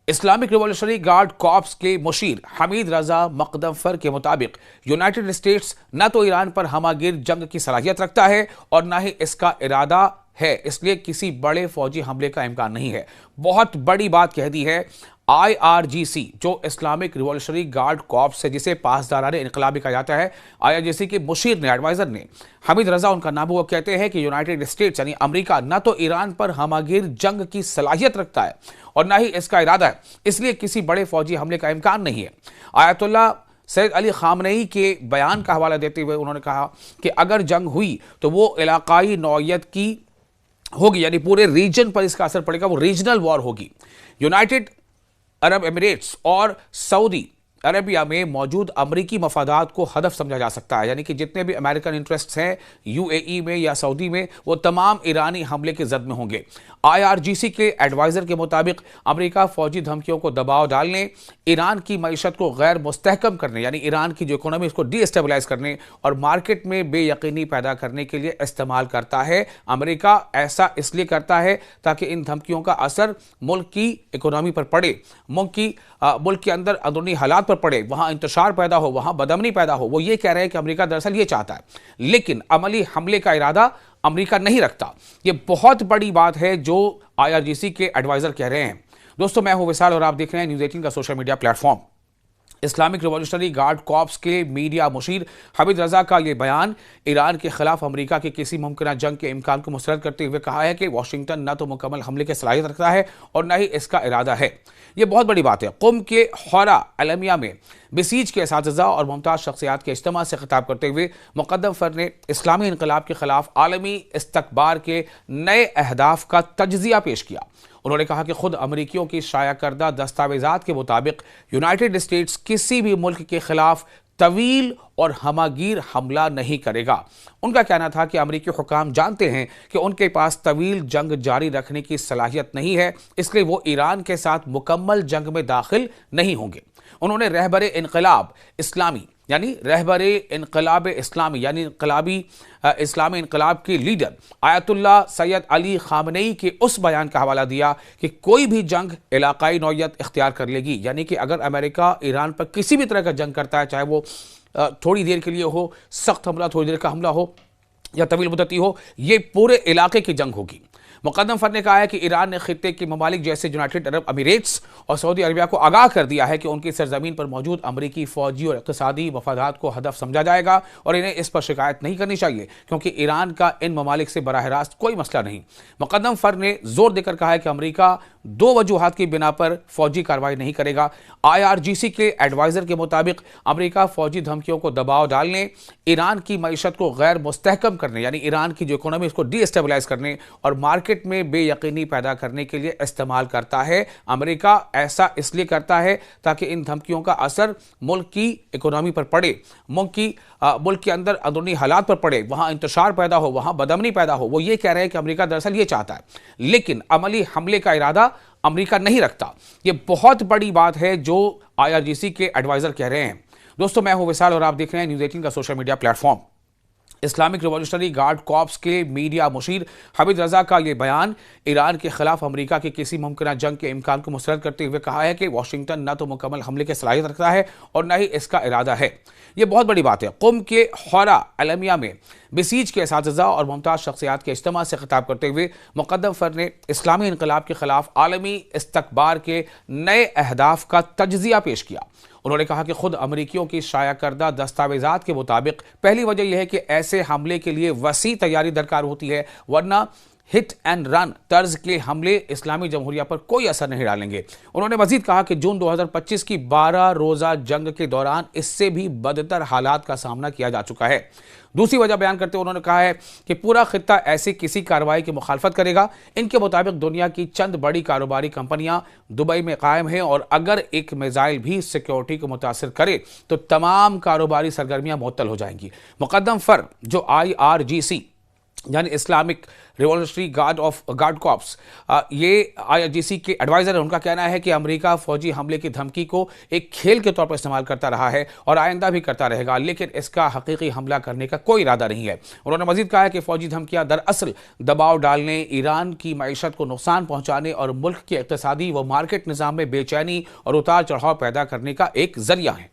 Islamic Revolutionary Guard Corps کے مشیر حمید رضا مقدمفر کے مطابق یونائیٹڈ اسٹیٹس نہ تو ایران پر ہمہ گیر جنگ کی صلاحیت رکھتا ہے اور نہ ہی اس کا ارادہ ہے، اس لیے کسی بڑے فوجی حملے کا امکان نہیں ہے۔ بہت بڑی بات کہہ دی ہے IRGC جو اسلامک ریولیوشنری گارڈ کارپس ہے، جسے پاسداران انقلاب بھی کہا جاتا ہے۔ IRGC کے مشیر نے، ایڈوائزر نے، حمید رضا ان کا نام، وہ کہتے ہیں کہ یونائیٹڈ اسٹیٹس یعنی امریکہ نہ تو ایران پر ہمہ گیر جنگ کی صلاحیت رکھتا ہے اور نہ ہی اس کا ارادہ ہے، اس لیے کسی بڑے فوجی حملے کا امکان نہیں ہے۔ آیت اللہ سید علی خامنئی کے بیان کا حوالہ دیتے ہوئے انہوں نے کہا کہ اگر جنگ ہوئی تو وہ علاقائی نوعیت کی ہوگی، یعنی پورے ریجن پر اس کا اثر پڑے گا، وہ ریجنل وار ہوگی۔ یونائیٹڈ عرب امریٹس اور سعودی عربیہ میں موجود امریکی مفادات کو ہدف سمجھا جا سکتا ہے، یعنی کہ جتنے بھی امریکن انٹرسٹس ہیں UAE میں یا سعودی میں، وہ تمام ایرانی حملے کے زد میں ہوں گے۔ IRGC کے ایڈوائزر کے مطابق امریکہ فوجی دھمکیوں کو دباؤ ڈالنے، ایران کی معیشت کو غیر مستحکم کرنے، یعنی ایران کی جو اکانومی اس کو ڈی اسٹیبلائز کرنے اور مارکیٹ میں بے یقینی پیدا کرنے کے لیے استعمال کرتا ہے۔ امریکہ ایسا اس لیے کرتا ہے تاکہ ان دھمکیوں کا اثر ملک کی اکانومی پر پڑے، ملک کے اندر اندرونی حالات پر پڑے، وہاں انتشار پیدا ہو، وہاں بدامنی پیدا ہو۔ وہ یہ کہہ رہے ہیں کہ امریکہ دراصل یہ چاہتا ہے، لیکن عملی حملے کا ارادہ امریکہ نہیں رکھتا۔ یہ بہت بڑی بات ہے جو IRGC کے ایڈوائزر کہہ رہے ہیں۔ دوستو، میں ہوں وصال اور آپ دیکھ رہے ہیں نیوز 18 کا social media platform. Islamic Revolutionary Guard Corps کے میڈیا مشیر حمید رضا کا یہ بیان ایران کے خلاف امریکہ کی کسی ممکنہ جنگ کے امکان کو مسترد کرتے ہوئے کہا ہے کہ واشنگٹن نہ تو مکمل حملے کی صلاحیت رکھتا ہے اور نہ ہی اس کا ارادہ ہے۔ یہ بہت بڑی بات ہے۔ قم کے حورہ اعلمیہ میں بسیج کے اساتذہ اور ممتاز شخصیات کے اجتماع سے خطاب کرتے ہوئے مقدمفر نے اسلامی انقلاب کے خلاف عالمی استکبار کے نئے اہداف کا تجزیہ پیش کیا۔ انہوں نے کہا کہ خود امریکیوں کی شائع کردہ دستاویزات کے مطابق یونائیٹڈ اسٹیٹس کسی بھی ملک کے خلاف طویل اور ہمہ گیر حملہ نہیں کرے گا۔ ان کا کہنا تھا کہ امریکی حکام جانتے ہیں کہ ان کے پاس طویل جنگ جاری رکھنے کی صلاحیت نہیں ہے، اس لیے وہ ایران کے ساتھ مکمل جنگ میں داخل نہیں ہوں گے۔ انہوں نے رہبر انقلاب اسلامی یعنی اسلامی انقلاب کے لیڈر آیت اللہ سید علی خامنئی کے اس بیان کا حوالہ دیا کہ کوئی بھی جنگ علاقائی نوعیت اختیار کر لے گی، یعنی کہ اگر امریکہ ایران پر کسی بھی طرح کا جنگ کرتا ہے، چاہے وہ تھوڑی دیر کے لیے ہو، سخت حملہ، تھوڑی دیر کا حملہ ہو یا طویل مدتی ہو، یہ پورے علاقے کی جنگ ہوگی۔ مقدمفر نے کہا ہے کہ ایران نے خطے کے ممالک جیسے یونائیٹڈ عرب امریٹس اور سعودی عربیہ کو آگاہ کر دیا ہے کہ ان کی سرزمین پر موجود امریکی فوجی اور اقتصادی مفادات کو ہدف سمجھا جائے گا اور انہیں اس پر شکایت نہیں کرنی چاہیے، کیونکہ ایران کا ان ممالک سے براہ راست کوئی مسئلہ نہیں۔ مقدمفر نے زور دے کر کہا ہے کہ امریکہ دو وجوہات کی بنا پر فوجی کارروائی نہیں کرے گا۔ IRGC کے ایڈوائزر کے مطابق امریکہ فوجی دھمکیوں کو دباؤ ڈالنے، ایران کی معیشت کو غیر مستحکم کرنے، یعنی ایران کی جو اکانومی اس کو ڈی اسٹیبلائز کرنے اور مارکیٹ میں بے یقینی پیدا کرنے کے لیے استعمال کرتا ہے۔ امریکہ ایسا اس لیے کرتا ہے تاکہ ان دھمکیوں کا اثر ملک کی اکانومی پر پڑے، ملک کے اندر اندرونی حالات پر پڑے، وہاں انتشار پیدا ہو، وہاں بدامنی پیدا ہو۔ وہ یہ کہہ رہے ہیں کہ امریکہ دراصل یہ چاہتا ہے، لیکن عملی حملے کا ارادہ امریکہ نہیں رکھتا۔ یہ بہت بڑی بات ہے جو IRGC کے ایڈوائزر کہہ رہے ہیں۔ دوستو، میں ہوں وصال اور آپ دیکھ رہے ہیں نیوز 18 کا social media platform. Islamic Revolutionary Guard Corps کے میڈیا مشیر حمید رضا کا یہ بیان ایران کے خلاف امریکہ کی کسی ممکنہ جنگ کے امکان کو مسترد کرتے ہوئے کہا ہے کہ واشنگٹن نہ تو مکمل حملے کی صلاحیت رکھتا ہے اور نہ ہی اس کا ارادہ ہے۔ یہ بہت بڑی بات ہے۔ قم کے حورہ اعلمیہ میں بسیج کے اساتذہ اور ممتاز شخصیات کے اجتماع سے خطاب کرتے ہوئے مقدمفر نے اسلامی انقلاب کے خلاف عالمی استکبار کے نئے اہداف کا تجزیہ پیش کیا۔ انہوں نے کہا کہ خود امریکیوں کی شائع کردہ دستاویزات کے مطابق پہلی وجہ یہ ہے کہ ایسے حملے کے لیے وسیع تیاری درکار ہوتی ہے، ورنہ ہٹ اینڈ رن طرز کے حملے اسلامی جمہوریہ پر کوئی اثر نہیں ڈالیں گے۔ انہوں نے مزید کہا کہ جون 2025 کی 12 روزہ جنگ کے دوران اس سے بھی بدتر حالات کا سامنا کیا جا چکا ہے۔ دوسری وجہ بیان کرتے انہوں نے کہا ہے کہ پورا خطہ ایسی کسی کارروائی کی مخالفت کرے گا۔ ان کے مطابق دنیا کی چند بڑی کاروباری کمپنیاں دبئی میں قائم ہیں اور اگر ایک میزائل بھی سیکیورٹی کو متاثر کرے تو تمام کاروباری سرگرمیاں معطل ہو جائیں گی۔ مقدمفر جو IRGC یعنی اسلامک ریولیوشنری گارڈ کارپس، یہ IRGC کے ایڈوائزر ہیں. ان کا کہنا ہے کہ امریکہ فوجی حملے کی دھمکی کو ایک کھیل کے طور پر استعمال کرتا رہا ہے اور آئندہ بھی کرتا رہے گا، لیکن اس کا حقیقی حملہ کرنے کا کوئی ارادہ نہیں ہے. انہوں نے مزید کہا ہے کہ فوجی دھمکیاں دراصل دباؤ ڈالنے، ایران کی معیشت کو نقصان پہنچانے اور ملک کے اقتصادی و مارکیٹ نظام میں بے چینی اور اتار چڑھاؤ پیدا کرنے کا ایک ذریعہ ہیں.